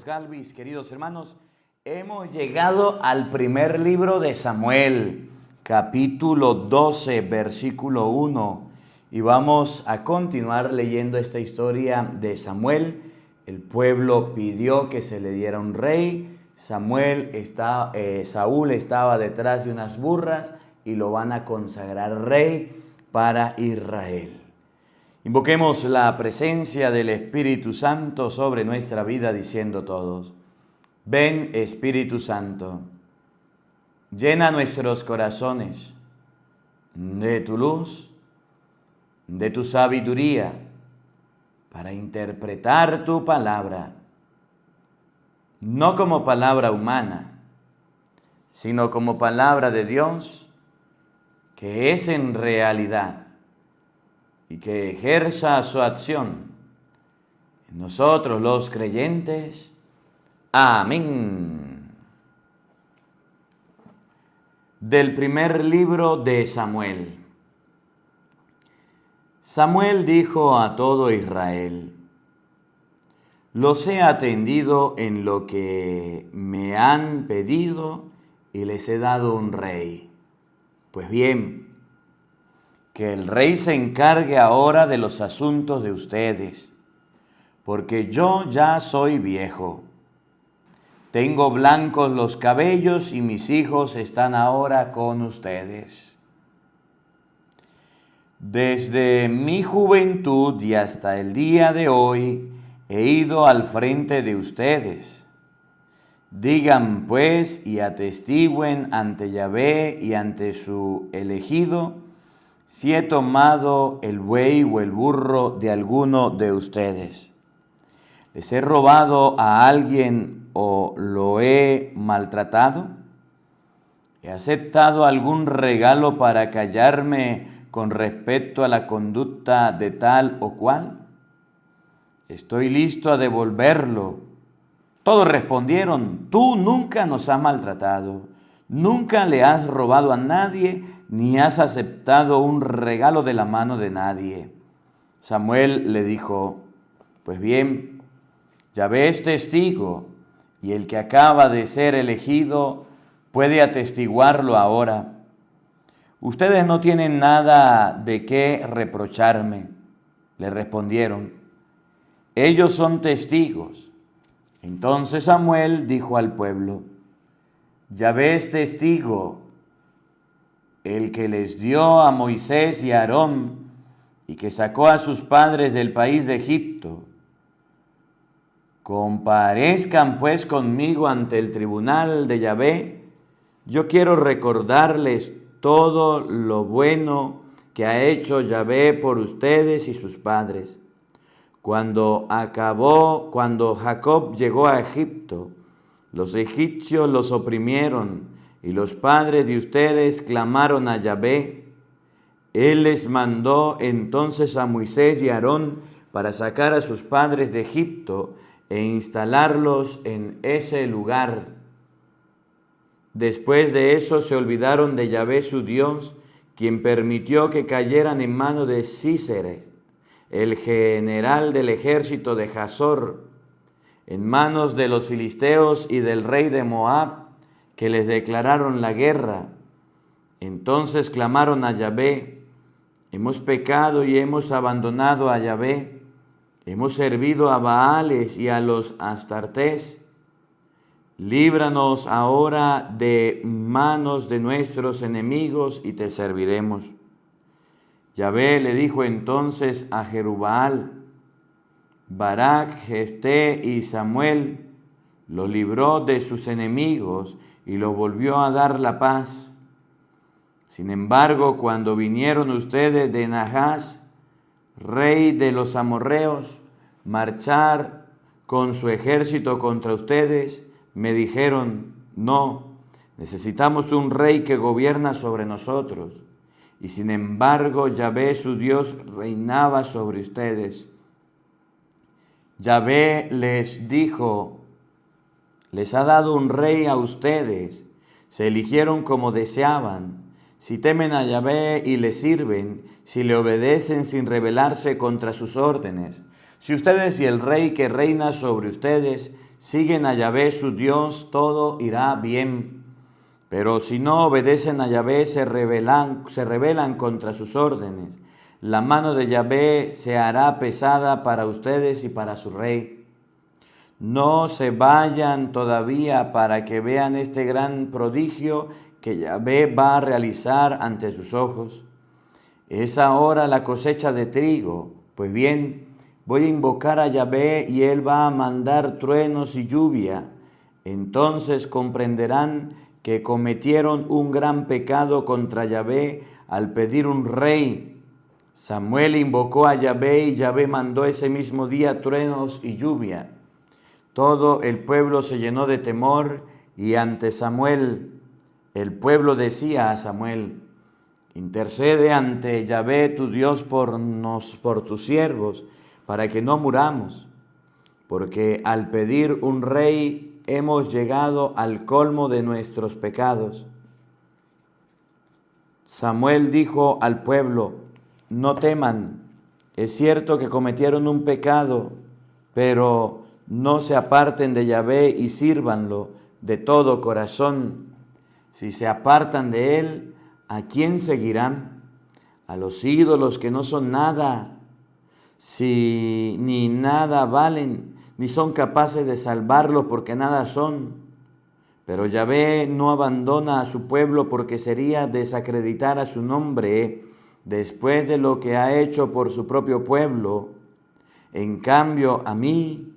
Carlos Galvis, queridos hermanos, hemos llegado al primer libro de Samuel, capítulo 12, versículo 1, y vamos a continuar leyendo esta historia de Samuel. El pueblo pidió que se le diera un rey. Saúl estaba detrás de unas burras y lo van a consagrar rey para Israel. Invoquemos la presencia del Espíritu Santo sobre nuestra vida diciendo todos: ven Espíritu Santo, llena nuestros corazones de tu luz, de tu sabiduría, para interpretar tu palabra, no como palabra humana, sino como palabra de Dios, que es en realidad y que ejerza su acción en nosotros los creyentes. Amén. Del primer libro de Samuel. Samuel dijo a todo Israel: los he atendido en lo que me han pedido y les he dado un rey. Pues bien, que el rey se encargue ahora de los asuntos de ustedes, porque yo ya soy viejo. Tengo blancos los cabellos y mis hijos están ahora con ustedes. Desde mi juventud y hasta el día de hoy he ido al frente de ustedes. Digan pues y atestiguen ante Yahvé y ante su elegido, si he tomado el buey o el burro de alguno de ustedes. ¿Les he robado a alguien o lo he maltratado? ¿He aceptado algún regalo para callarme con respecto a la conducta de tal o cual? Estoy listo a devolverlo. Todos respondieron: tú nunca nos has maltratado, nunca le has robado a nadie, ni has aceptado un regalo de la mano de nadie. Samuel le dijo: pues bien, Yahvé es testigo, y el que acaba de ser elegido puede atestiguarlo ahora. Ustedes no tienen nada de qué reprocharme, le respondieron. Ellos son testigos. Entonces Samuel dijo al pueblo: Yahvé es testigo, el que les dio a Moisés y a Aarón, y que sacó a sus padres del país de Egipto. Comparezcan pues conmigo ante el tribunal de Yahvé. Yo quiero recordarles todo lo bueno que ha hecho Yahvé por ustedes y sus padres. Cuando Jacob llegó a Egipto, los egipcios los oprimieron y los padres de ustedes clamaron a Yahvé. Él les mandó entonces a Moisés y a Aarón para sacar a sus padres de Egipto e instalarlos en ese lugar. Después de eso se olvidaron de Yahvé su Dios, quien permitió que cayeran en mano de Sísera, el general del ejército de Hazor, en manos de los filisteos y del rey de Moab, que les declararon la guerra. Entonces clamaron a Yahvé: hemos pecado y hemos abandonado a Yahvé, hemos servido a Baales y a los Astartés. Líbranos ahora de manos de nuestros enemigos y te serviremos. Yahvé le dijo entonces a Jerubbaal, Barak, Jefté y Samuel, los libró de sus enemigos y los volvió a dar la paz. Sin embargo, cuando vinieron ustedes de Nahas, rey de los amorreos, marchar con su ejército contra ustedes, me dijeron: no, necesitamos un rey que gobierna sobre nosotros. Y sin embargo, Yahvé su Dios reinaba sobre ustedes. Yahvé les dijo: les ha dado un rey a ustedes, se eligieron como deseaban. Si temen a Yahvé y le sirven, si le obedecen sin rebelarse contra sus órdenes, si ustedes y el rey que reina sobre ustedes siguen a Yahvé su Dios, todo irá bien. Pero si no obedecen a Yahvé, se rebelan contra sus órdenes. La mano de Yahvé se hará pesada para ustedes y para su rey. No se vayan todavía para que vean este gran prodigio que Yahvé va a realizar ante sus ojos. Es ahora la cosecha de trigo. Pues bien, voy a invocar a Yahvé y Él va a mandar truenos y lluvia. Entonces comprenderán que cometieron un gran pecado contra Yahvé al pedir un rey. Samuel invocó a Yahvé y Yahvé mandó ese mismo día truenos y lluvia. Todo el pueblo se llenó de temor y ante Samuel, el pueblo decía a Samuel: intercede ante Yahvé tu Dios por tus siervos, para que no muramos, porque al pedir un rey hemos llegado al colmo de nuestros pecados. Samuel dijo al pueblo: no teman, es cierto que cometieron un pecado, pero no se aparten de Yahvé y sírvanlo de todo corazón. Si se apartan de él, ¿a quién seguirán? A los ídolos que no son nada, si ni nada valen, ni son capaces de salvarlo porque nada son. Pero Yahvé no abandona a su pueblo porque sería desacreditar a su nombre después de lo que ha hecho por su propio pueblo. En cambio, a mí,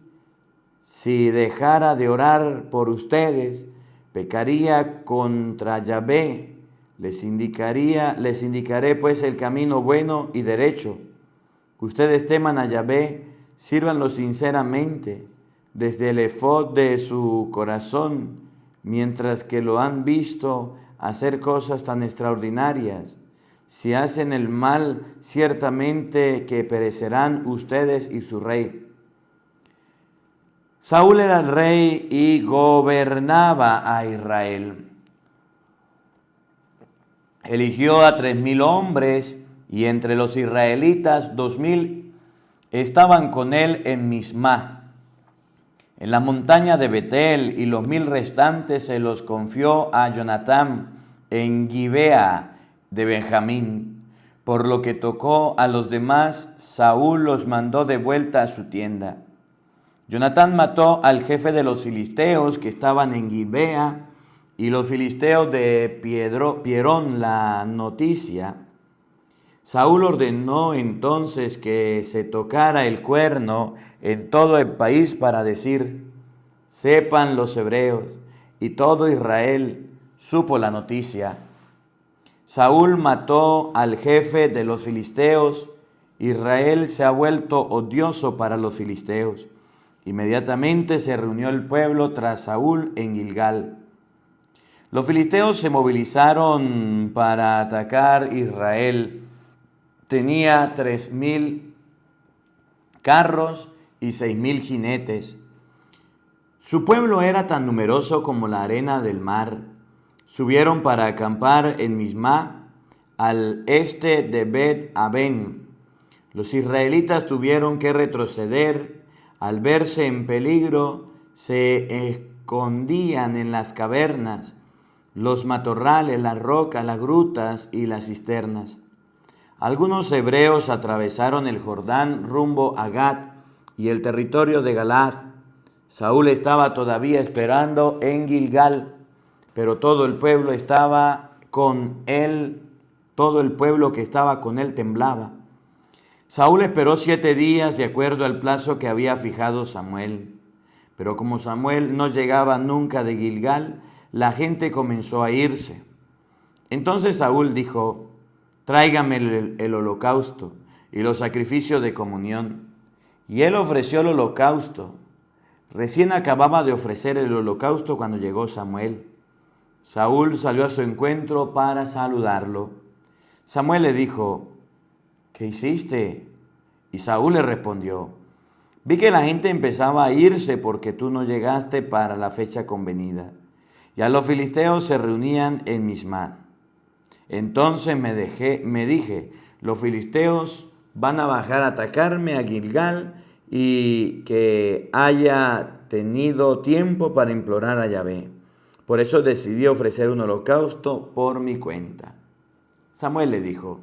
si dejara de orar por ustedes, pecaría contra Yahvé. Les indicaré pues el camino bueno y derecho. Ustedes teman a Yahvé, sírvanlo sinceramente, desde el efod de su corazón, mientras que lo han visto hacer cosas tan extraordinarias. Si hacen el mal, ciertamente que perecerán ustedes y su rey. Saúl era el rey y gobernaba a Israel. Eligió a 3,000 hombres y entre los israelitas 2,000 estaban con él en Mismá, en la montaña de Betel, y los 1,000 restantes se los confió a Jonatán en Gibea de Benjamín. Por lo que tocó a los demás, Saúl los mandó de vuelta a su tienda. Jonatán mató al jefe de los filisteos que estaban en Gibea, y los filisteos vieron la noticia. Saúl ordenó entonces que se tocara el cuerno en todo el país para decir: sepan los hebreos, y todo Israel supo la noticia. Saúl mató al jefe de los filisteos. Israel se ha vuelto odioso para los filisteos. Inmediatamente se reunió el pueblo tras Saúl en Gilgal. Los filisteos se movilizaron para atacar Israel. Tenía 3,000 carros y 6,000 jinetes. Su pueblo era tan numeroso como la arena del mar. Subieron para acampar en Mismá, al este de Bet-Aben. Los israelitas tuvieron que retroceder. Al verse en peligro, se escondían en las cavernas, los matorrales, las rocas, las grutas y las cisternas. Algunos hebreos atravesaron el Jordán rumbo a Gat y el territorio de Galaad. Saúl estaba todavía esperando en Gilgal, pero todo el pueblo estaba con él, todo el pueblo que estaba con él temblaba. Saúl esperó 7 días de acuerdo al plazo que había fijado Samuel. Pero como Samuel no llegaba nunca de Gilgal, la gente comenzó a irse. Entonces Saúl dijo: tráigame el holocausto y los sacrificios de comunión. Y él ofreció el holocausto. Recién acababa de ofrecer el holocausto cuando llegó Samuel. Saúl salió a su encuentro para saludarlo. Samuel le dijo: ¿qué hiciste? Y Saúl le respondió: vi que la gente empezaba a irse porque tú no llegaste para la fecha convenida. Ya los filisteos se reunían en Mismá. Entonces me dije: los filisteos van a bajar a atacarme a Gilgal, y que haya tenido tiempo para implorar a Yahvé. Por eso decidí ofrecer un holocausto por mi cuenta. Samuel le dijo: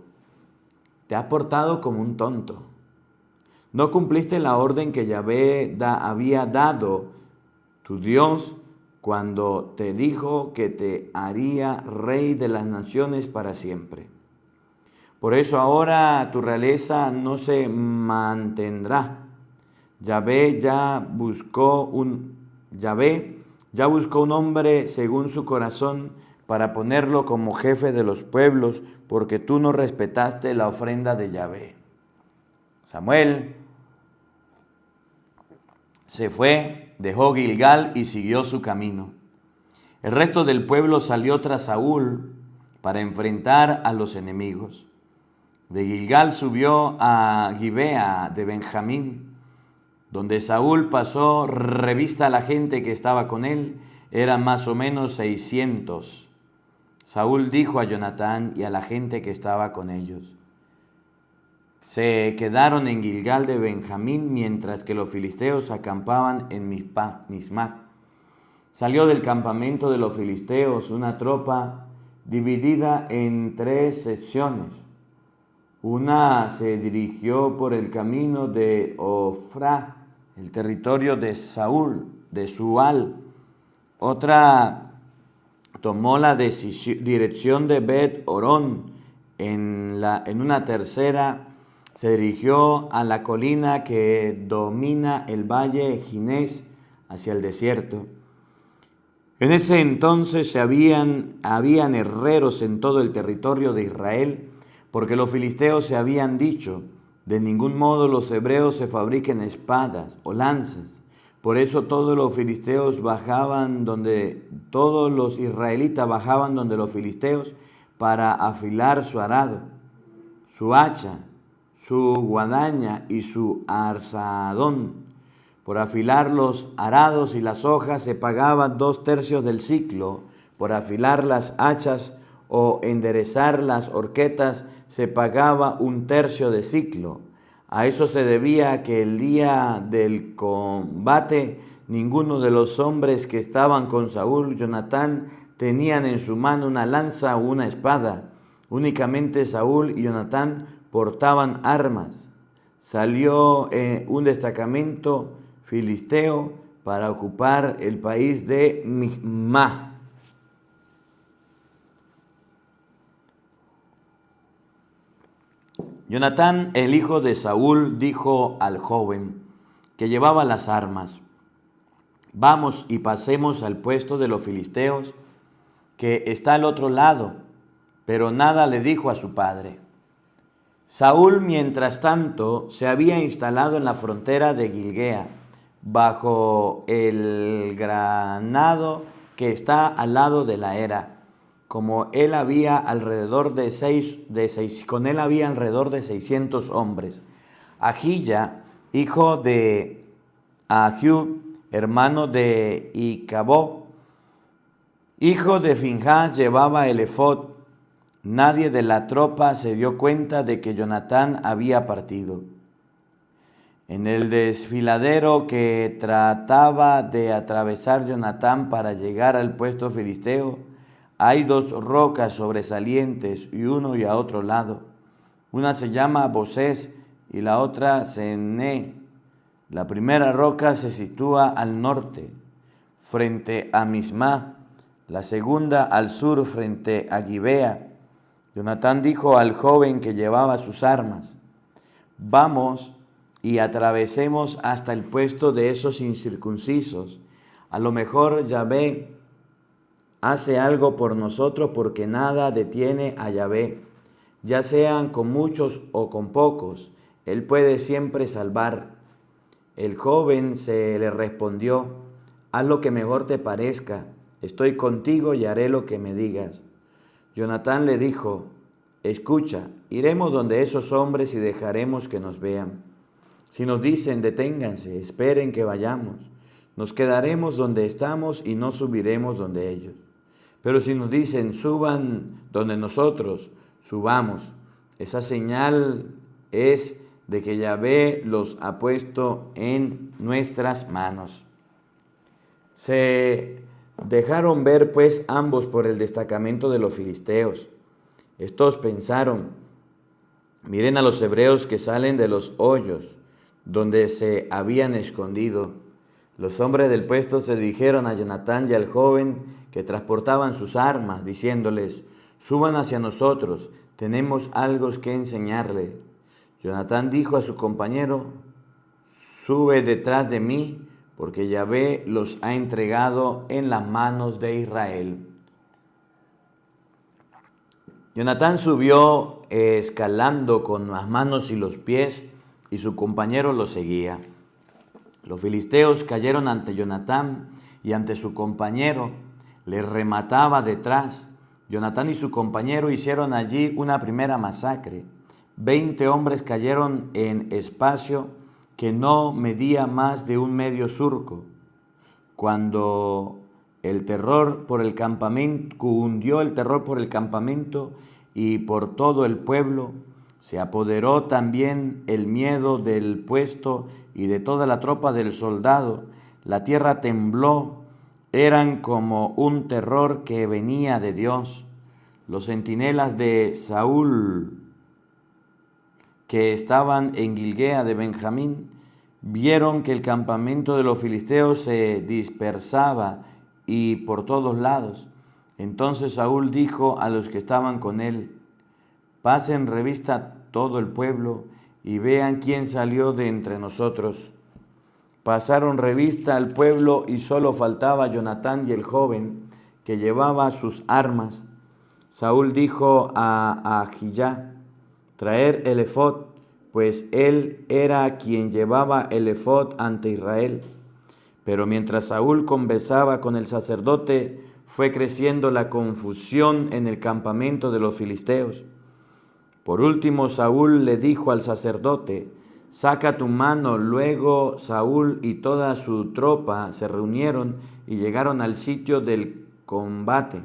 te has portado como un tonto. No cumpliste la orden que Yahvé había dado tu Dios cuando te dijo que te haría rey de las naciones para siempre. Por eso ahora tu realeza no se mantendrá. Yahvé ya buscó un hombre según su corazón para ponerlo como jefe de los pueblos, porque tú no respetaste la ofrenda de Yahvé. Samuel se fue, dejó Gilgal y siguió su camino. El resto del pueblo salió tras Saúl para enfrentar a los enemigos. De Gilgal subió a Gibea de Benjamín, donde Saúl pasó revista a la gente que estaba con él. Eran más o menos 600. Saúl dijo a Jonatán y a la gente que estaba con ellos: se quedaron en Gilgal de Benjamín, mientras que los filisteos acampaban en Mismach. Salió del campamento de los filisteos una tropa dividida en 3 secciones. Una se dirigió por el camino de Ofrá, el territorio de Saúl, de Sual. Otra tomó la dirección de Bet-Orón. En una tercera se dirigió a la colina que domina el valle Ginés hacia el desierto. En ese entonces habían herreros en todo el territorio de Israel, porque los filisteos se habían dicho: de ningún modo los hebreos se fabriquen espadas o lanzas. Por eso todos los israelitas bajaban donde los filisteos para afilar su arado, su hacha, su guadaña y su arzadón. Por afilar los arados y las hojas se pagaban 2/3 del siclo. Por afilar las hachas o enderezar las horquetas se pagaba 1/3 de siclo. A eso se debía que el día del combate ninguno de los hombres que estaban con Saúl y Jonatán tenían en su mano una lanza o una espada. Únicamente Saúl y Jonatán portaban armas. Salió un destacamento filisteo para ocupar el país de Mismah. Jonatán, el hijo de Saúl, dijo al joven que llevaba las armas: vamos y pasemos al puesto de los filisteos que está al otro lado. Pero nada le dijo a su padre. Saúl, mientras tanto, se había instalado en la frontera de Gilgea, bajo el granado que está al lado de la era. Con él había alrededor de 600 hombres. Ahijah, hijo de Ahiud, hermano de Icabob, hijo de Finhás, llevaba el efod. Nadie de la tropa se dio cuenta de que Jonatán había partido. En el desfiladero que trataba de atravesar Jonatán para llegar al puesto filisteo, hay 2 rocas sobresalientes y uno y a otro lado. Una se llama Bosés y la otra Sené. La primera roca se sitúa al norte, frente a Mismah, la segunda al sur, frente a Gibea. Jonatán dijo al joven que llevaba sus armas: vamos y atravesemos hasta el puesto de esos incircuncisos. A lo mejor Yahvé hace algo por nosotros, porque nada detiene a Yahvé. Ya sean con muchos o con pocos, Él puede siempre salvar. El joven se le respondió: haz lo que mejor te parezca. Estoy contigo y haré lo que me digas. Jonatán le dijo: escucha, iremos donde esos hombres y dejaremos que nos vean. Si nos dicen: deténganse, esperen que vayamos, nos quedaremos donde estamos y no subiremos donde ellos. Pero si nos dicen: suban donde nosotros, subamos. Esa señal es de que Yahvé los ha puesto en nuestras manos. Se dejaron ver pues ambos por el destacamento de los filisteos. Estos pensaron: miren a los hebreos que salen de los hoyos donde se habían escondido. Los hombres del puesto se dirigieron a Jonatán y al joven que transportaban sus armas, diciéndoles: suban hacia nosotros, tenemos algo que enseñarle. Jonatán dijo a su compañero: sube detrás de mí, porque Yahvé los ha entregado en las manos de Israel. Jonatán subió escalando con las manos y los pies, y su compañero lo seguía. Los filisteos cayeron ante Jonatán y ante su compañero, le remataba detrás. Jonatán y su compañero hicieron allí una primera masacre. 20 hombres cayeron en espacio que no medía más de un medio surco. Cuando el terror por el campamento, cundió el terror por el campamento y por todo el pueblo, se apoderó también el miedo del puesto y de toda la tropa del soldado. La tierra tembló, eran como un terror que venía de Dios. Los centinelas de Saúl, que estaban en Gilguea de Benjamín, vieron que el campamento de los filisteos se dispersaba y por todos lados. Entonces Saúl dijo a los que estaban con él: pasen revista todo el pueblo y vean quién salió de entre nosotros. Pasaron revista al pueblo y solo faltaba Jonatán y el joven que llevaba sus armas. Saúl dijo a Ahijah: traer el efod, pues él era quien llevaba el efod ante Israel. Pero mientras Saúl conversaba con el sacerdote, fue creciendo la confusión en el campamento de los filisteos. Por último, Saúl le dijo al sacerdote: saca tu mano. Luego Saúl y toda su tropa se reunieron y llegaron al sitio del combate.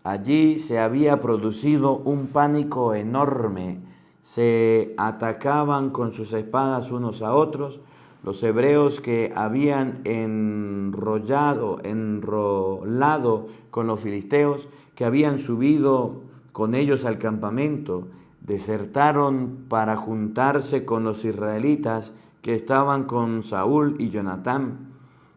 Allí se había producido un pánico enorme. Se atacaban con sus espadas unos a otros. Los hebreos que habían enrolado con los filisteos, que habían subido con ellos al campamento, desertaron para juntarse con los israelitas que estaban con Saúl y Jonatán.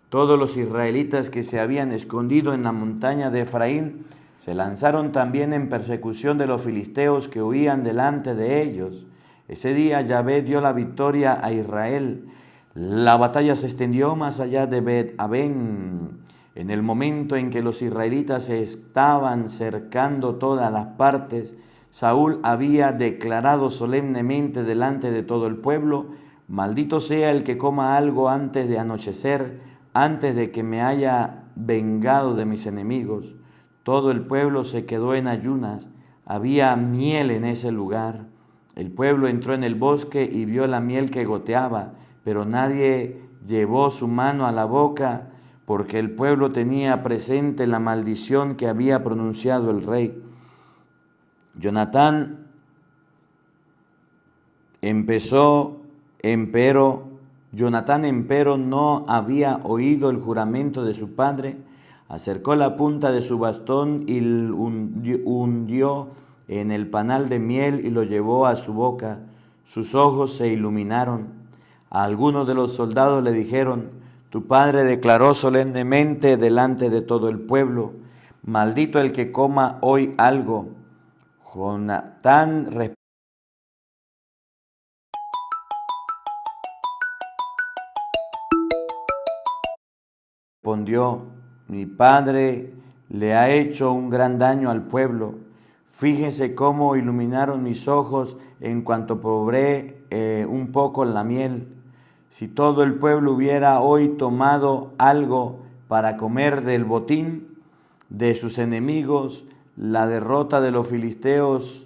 Todos los israelitas que se habían escondido en la montaña de Efraín se lanzaron también en persecución de los filisteos que huían delante de ellos. Ese día Yahvé dio la victoria a Israel. La batalla se extendió más allá de Bet-Aven. En el momento en que los israelitas se estaban cercando todas las partes, Saúl había declarado solemnemente delante de todo el pueblo: maldito sea el que coma algo antes de anochecer, antes de que me haya vengado de mis enemigos. Todo el pueblo se quedó en ayunas. Había miel en ese lugar. El pueblo entró en el bosque y vio la miel que goteaba, pero nadie llevó su mano a la boca, porque el pueblo tenía presente la maldición que había pronunciado el rey. Jonatán empero no había oído el juramento de su padre. Acercó la punta de su bastón y hundió en el panal de miel y lo llevó a su boca. Sus ojos se iluminaron. A algunos de los soldados le dijeron: tu padre declaró solemnemente delante de todo el pueblo: maldito el que coma hoy algo. Jonatán respondió: mi padre le ha hecho un gran daño al pueblo. Fíjense cómo iluminaron mis ojos en cuanto probé un poco la miel. Si todo el pueblo hubiera hoy tomado algo para comer del botín de sus enemigos, la derrota de los filisteos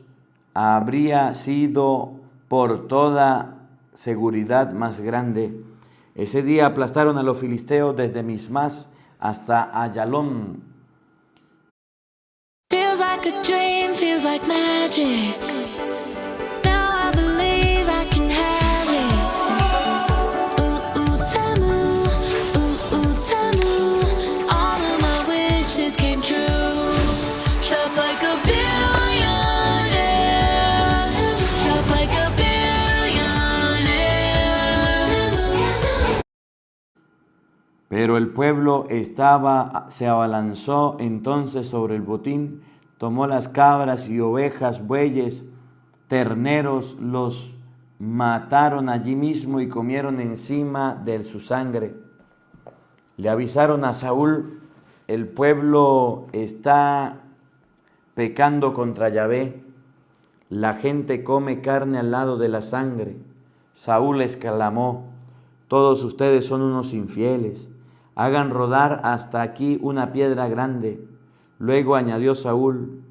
habría sido por toda seguridad más grande. Ese día aplastaron a los filisteos desde Mismas hasta Ayalón. Feels like a dream, feels like magic. Now I believe I can have it. Ooh, ooh, Tamu, ooh, ooh, Tamu. Pero el pueblo se abalanzó entonces sobre el botín, tomó las cabras y ovejas, bueyes, terneros, los mataron allí mismo y comieron encima de su sangre. Le avisaron a Saúl: el pueblo está pecando contra Yahvé, la gente come carne al lado de la sangre. Saúl exclamó: todos ustedes son unos infieles, hagan rodar hasta aquí una piedra grande. Luego añadió Saúl: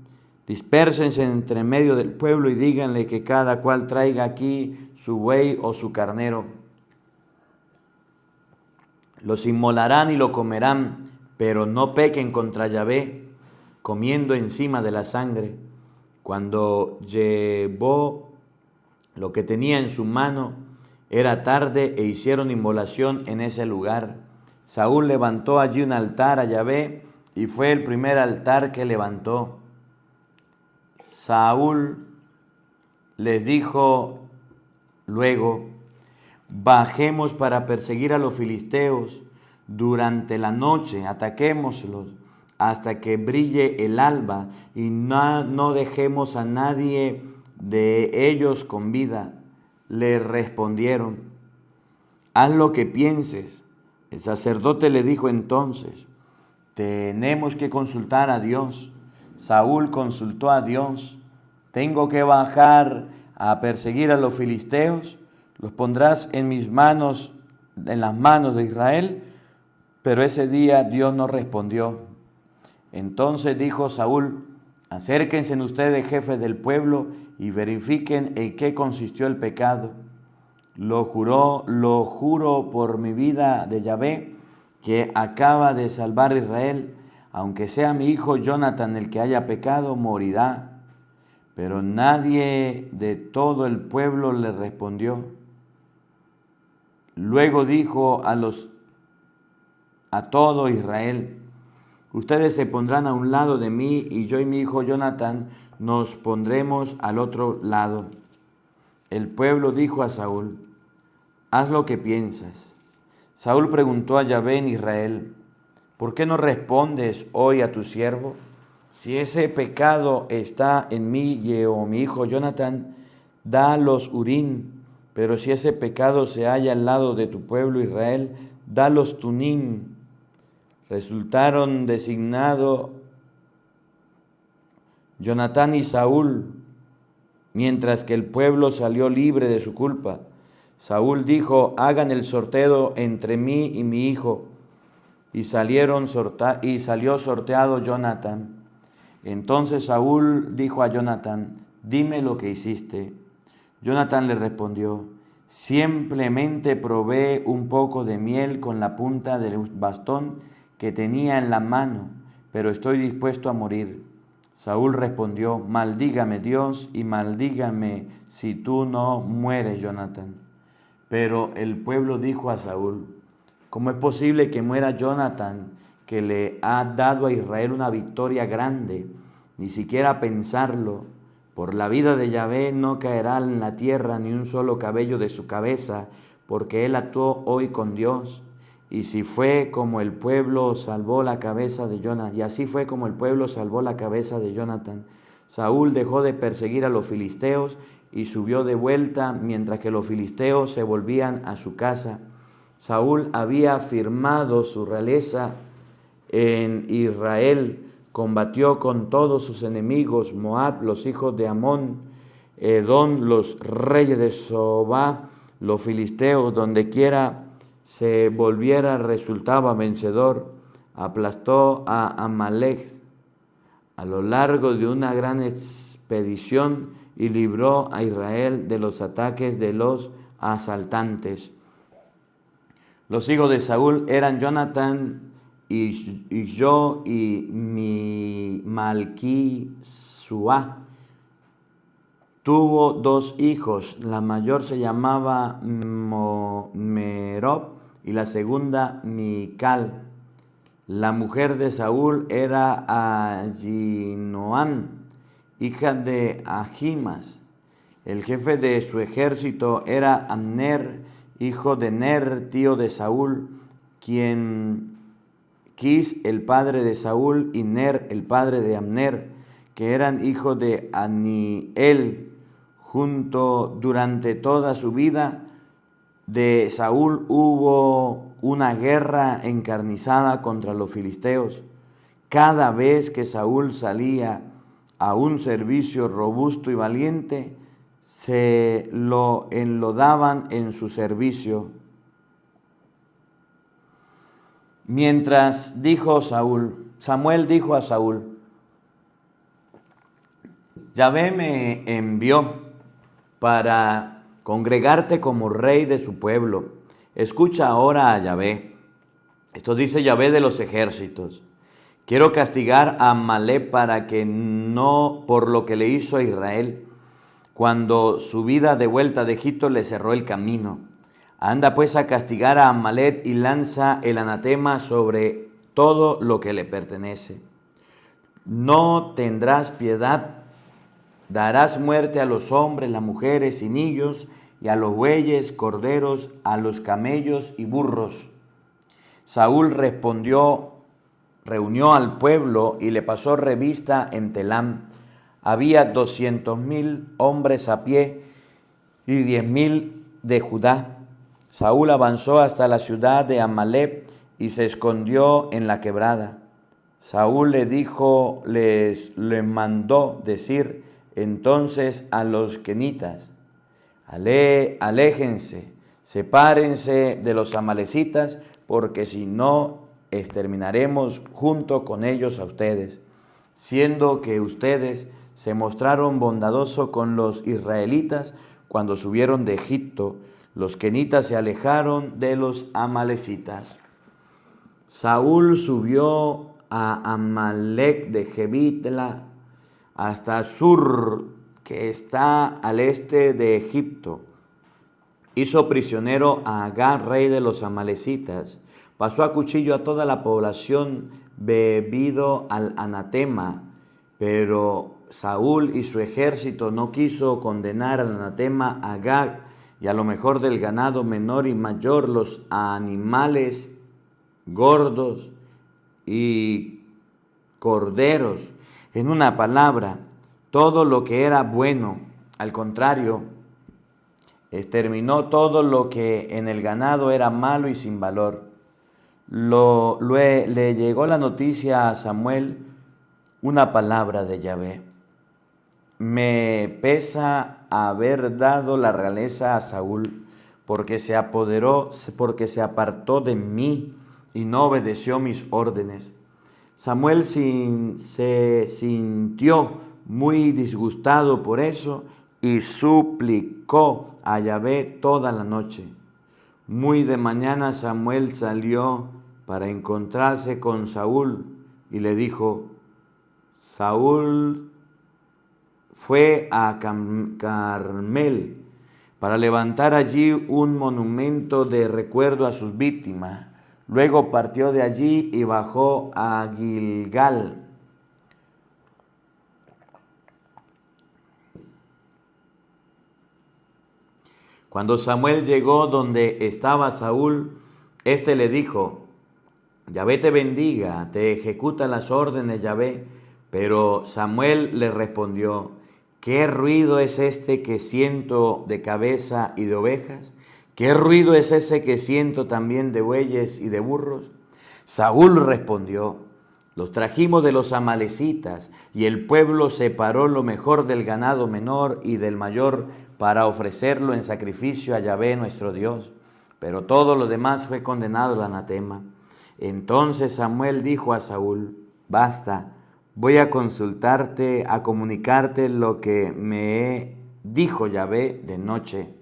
dispérsense entre medio del pueblo y díganle que cada cual traiga aquí su buey o su carnero. Los inmolarán y lo comerán, pero no pequen contra Yahvé, comiendo encima de la sangre. Cuando llevó lo que tenía en su mano, era tarde e hicieron inmolación en ese lugar. Saúl levantó allí un altar a Yahvé y fue el primer altar que levantó. Saúl les dijo luego: bajemos para perseguir a los filisteos durante la noche, ataquémoslos hasta que brille el alba y no dejemos a nadie de ellos con vida. Le respondieron: haz lo que pienses. El sacerdote le dijo entonces: tenemos que consultar a Dios. Saúl consultó a Dios: ¿tengo que bajar a perseguir a los filisteos? ¿Los pondrás en mis manos, en las manos de Israel? Pero ese día Dios no respondió. Entonces dijo Saúl: acérquense ustedes, jefes del pueblo, y verifiquen en qué consistió el pecado. Lo juro por mi vida de Yahvé, que acaba de salvar a Israel. Aunque sea mi hijo Jonatán el que haya pecado, morirá. Pero nadie de todo el pueblo le respondió. Luego dijo a todo Israel: ustedes se pondrán a un lado de mí y yo y mi hijo Jonatán nos pondremos al otro lado. El pueblo dijo a Saúl: haz lo que piensas. Saúl preguntó a Yahvé en Israel: ¿por qué no respondes hoy a tu siervo? Si ese pecado está en mí o mi hijo Jonatán, da los Urim. Pero si ese pecado se halla al lado de tu pueblo Israel, da los Tumim. Resultaron designados Jonatán y Saúl, mientras que el pueblo salió libre de su culpa. Saúl dijo: hagan el sorteo entre mí y mi hijo. Y salió sorteado Jonatán. Entonces Saúl dijo a Jonatán: dime lo que hiciste. Jonatán le respondió: simplemente probé un poco de miel con la punta del bastón que tenía en la mano, pero estoy dispuesto a morir. Saúl respondió: maldígame Dios y maldígame si tú no mueres, Jonatán. Pero el pueblo dijo a Saúl: ¿cómo es posible que muera Jonatán, que le ha dado a Israel una victoria grande? Ni siquiera pensarlo. Por la vida de Yahvé no caerá en la tierra ni un solo cabello de su cabeza, porque él actuó hoy con Dios. Y si fue como el pueblo salvó la cabeza de Jonatán, y así fue como el pueblo salvó la cabeza de Jonatán. Saúl dejó de perseguir a los filisteos y subió de vuelta mientras que los filisteos se volvían a su casa. Saúl había firmado su realeza en Israel. Combatió con todos sus enemigos: Moab, los hijos de Amón, Edom, los reyes de Sobá, los filisteos. Donde quiera se volviera resultaba vencedor. Aplastó a Amalek a lo largo de una gran expedición y libró a Israel de los ataques de los asaltantes. Los hijos de Saúl eran Jonatán y yo y mi Malquisuá. Tuvo dos hijos, la mayor se llamaba Merob y la segunda Mical. La mujer de Saúl era Ahinoam, hija de Ahimas. El jefe de su ejército era Abner, hijo de Ner, tío de Saúl, quien Quis el padre de Saúl y Ner el padre de Abner, que eran hijos de Aniel, junto durante toda su vida de Saúl hubo una guerra encarnizada contra los filisteos. Cada vez que Saúl salía a un servicio robusto y valiente, se lo enlodaban en su servicio. Mientras Samuel dijo a Saúl: Yahvé me envió para congregarte como rey de su pueblo. Escucha ahora a Yahvé. Esto dice Yahvé de los ejércitos. Quiero castigar a Amalek para que no por lo que le hizo a Israel, cuando su vida de vuelta de Egipto le cerró el camino. Anda pues a castigar a Amalek y lanza el anatema sobre todo lo que le pertenece. No tendrás piedad, darás muerte a los hombres, las mujeres y niños, y a los bueyes, corderos, a los camellos y burros. Saúl reunió al pueblo y le pasó revista en Telam. Había 200,000 hombres a pie y 10,000 de Judá. Saúl avanzó hasta la ciudad de Amalek y se escondió en la quebrada. Saúl le mandó decir entonces a los quenitas: aléjense, sepárense de los amalecitas, porque si no, exterminaremos junto con ellos a ustedes. Siendo que ustedes se mostraron bondadosos con los israelitas cuando subieron de Egipto, los quenitas se alejaron de los amalecitas. Saúl subió a Amalek de Jebitla hasta Sur, que está al este de Egipto. Hizo prisionero a Agag, rey de los amalecitas. Pasó a cuchillo a toda la población bebido al anatema, pero Saúl y su ejército no quiso condenar al anatema a Agag y a lo mejor del ganado menor y mayor, los animales gordos y corderos. En una palabra, todo lo que era bueno. Al contrario, exterminó todo lo que en el ganado era malo y sin valor. Le llegó la noticia a Samuel, una palabra de Yahvé: me pesa haber dado la realeza a Saúl, porque se apartó de mí y no obedeció mis órdenes. Samuel se sintió muy disgustado por eso y suplicó a Yahvé toda la noche. Muy de mañana Samuel salió para encontrarse con Saúl y le dijo: Saúl fue a Carmel para levantar allí un monumento de recuerdo a sus víctimas. Luego partió de allí y bajó a Gilgal. Cuando Samuel llegó donde estaba Saúl, éste le dijo: Yahvé te bendiga, te ejecuta las órdenes, Yahvé. Pero Samuel le respondió: ¿qué ruido es este que siento de cabeza y de ovejas? ¿Qué ruido es ese que siento también de bueyes y de burros? Saúl respondió: los trajimos de los amalecitas, y el pueblo separó lo mejor del ganado menor y del mayor para ofrecerlo en sacrificio a Yahvé nuestro Dios. Pero todo lo demás fue condenado al anatema. Entonces Samuel dijo a Saúl: basta, voy a consultarte, a comunicarte lo que me dijo Yahvé de noche.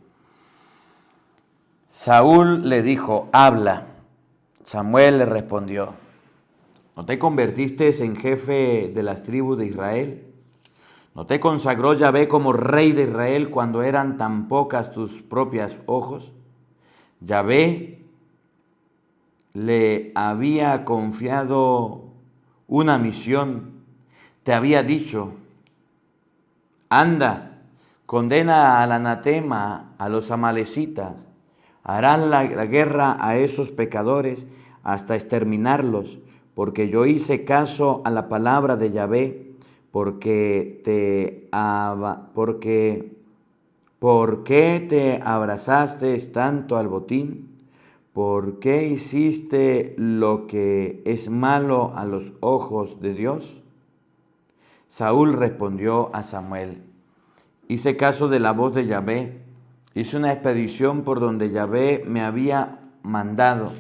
Saúl le dijo: habla. Samuel le respondió: ¿no te convertiste en jefe de las tribus de Israel? ¿No te consagró Yahvé como rey de Israel cuando eran tan pocas tus propios ojos? Yahvé le había confiado una misión. Te había dicho: anda, condena al anatema a los amalecitas. Harán la guerra a esos pecadores hasta exterminarlos, porque yo hice caso a la palabra de Yahvé, ¿por qué te abrazaste tanto al botín? ¿Por qué hiciste lo que es malo a los ojos de Dios? Saúl respondió a Samuel: hice caso de la voz de Yahvé, hice una expedición por donde Yahvé me había mandado.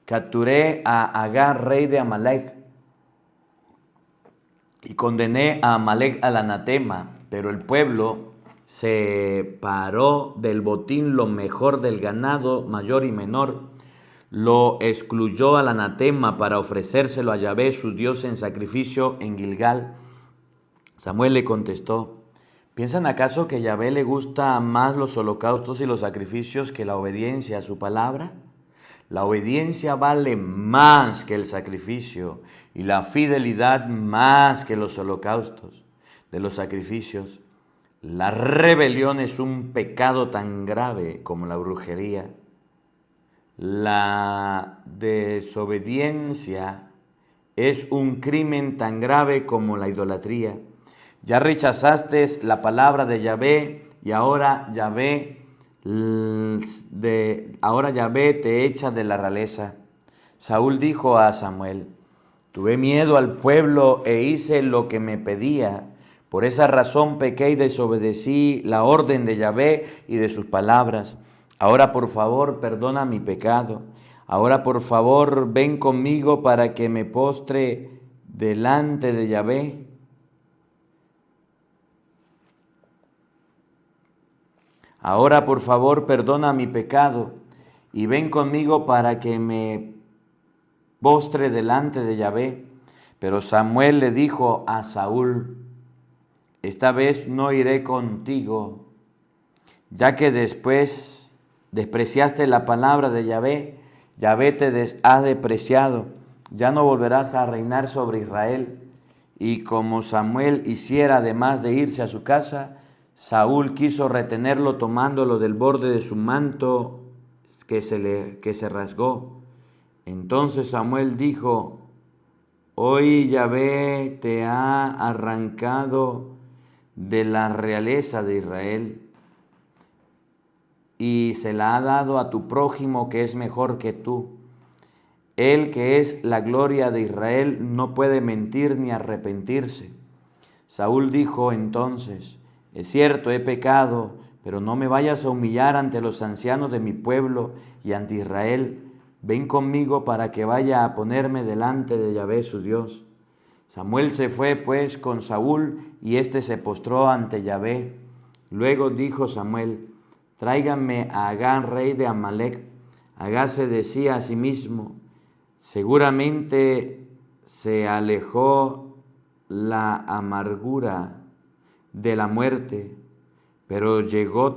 Capturé a Agag, rey de Amalec, y condené a Amalec al anatema, pero el pueblo separó del botín lo mejor del ganado, mayor y menor, lo excluyó al anatema para ofrecérselo a Yahvé su Dios en sacrificio en Gilgal. Samuel le contestó: ¿piensan acaso que a Yahvé le gusta más los holocaustos y los sacrificios que la obediencia a su palabra? La obediencia vale más que el sacrificio y la fidelidad más que los holocaustos de los sacrificios. La rebelión es un pecado tan grave como la brujería. La desobediencia es un crimen tan grave como la idolatría. Ya rechazaste la palabra de Yahvé y ahora Yahvé te echa de la realeza. Saúl dijo a Samuel: tuve miedo al pueblo e hice lo que me pedía. Por esa razón pequé y desobedecí la orden de Yahvé y de sus palabras. Ahora por favor perdona mi pecado. Ahora por favor ven conmigo para que me postre delante de Yahvé. Ahora por favor perdona mi pecado y ven conmigo para que me postre delante de Yahvé. Pero Samuel le dijo a Saúl: esta vez no iré contigo, ya que después despreciaste la palabra de Yahvé. Yahvé te ha despreciado, ya no volverás a reinar sobre Israel. Y como Samuel hiciera, además de irse a su casa, Saúl quiso retenerlo tomándolo del borde de su manto que se rasgó. Entonces Samuel dijo: hoy Yahvé te ha arrancado de la realeza de Israel y se la ha dado a tu prójimo que es mejor que tú. Él, que es la gloria de Israel, no puede mentir ni arrepentirse. Saúl dijo entonces: es cierto, he pecado, pero no me vayas a humillar ante los ancianos de mi pueblo y ante Israel. Ven conmigo para que vaya a ponerme delante de Yahvé su Dios. Samuel se fue pues con Saúl y éste se postró ante Yahvé. Luego dijo Samuel: tráiganme a Agag, rey de Amalec. Agag se decía a sí mismo: seguramente se alejó la amargura de la muerte. Pero llegó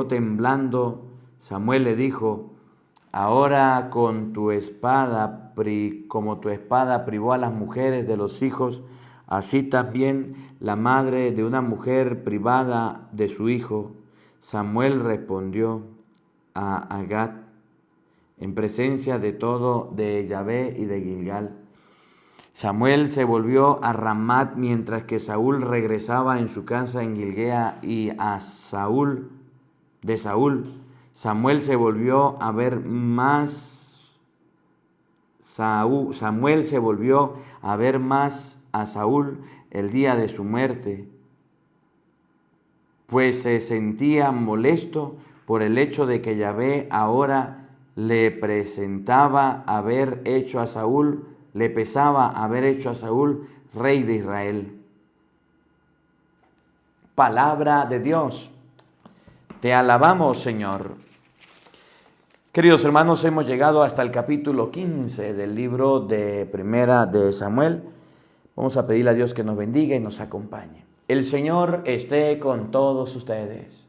temblando. Samuel le dijo: ahora como tu espada privó a las mujeres de los hijos, así también la madre de una mujer privada de su hijo. Samuel respondió a Agag en presencia de todo de Yahvé y de Gilgal. Samuel se volvió a Ramat mientras que Saúl regresaba en su casa en Gilgal, y Samuel se volvió a ver más a Saúl el día de su muerte, pues se sentía molesto por el hecho de que Yahvé ahora le pesaba haber hecho a Saúl rey de Israel. Palabra de Dios. Te alabamos, Señor. Queridos hermanos, hemos llegado hasta el capítulo 15 del libro de Primera de Samuel. Vamos a pedirle a Dios que nos bendiga y nos acompañe. El Señor esté con todos ustedes.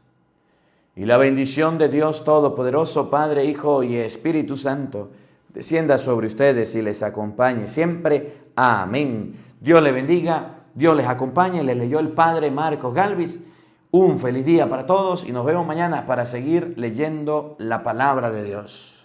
Y la bendición de Dios Todopoderoso, Padre, Hijo y Espíritu Santo, descienda sobre ustedes y les acompañe siempre. Amén. Dios les bendiga, Dios les acompañe. Les leyó el Padre Marcos Galvis. Un feliz día para todos y nos vemos mañana para seguir leyendo la palabra de Dios.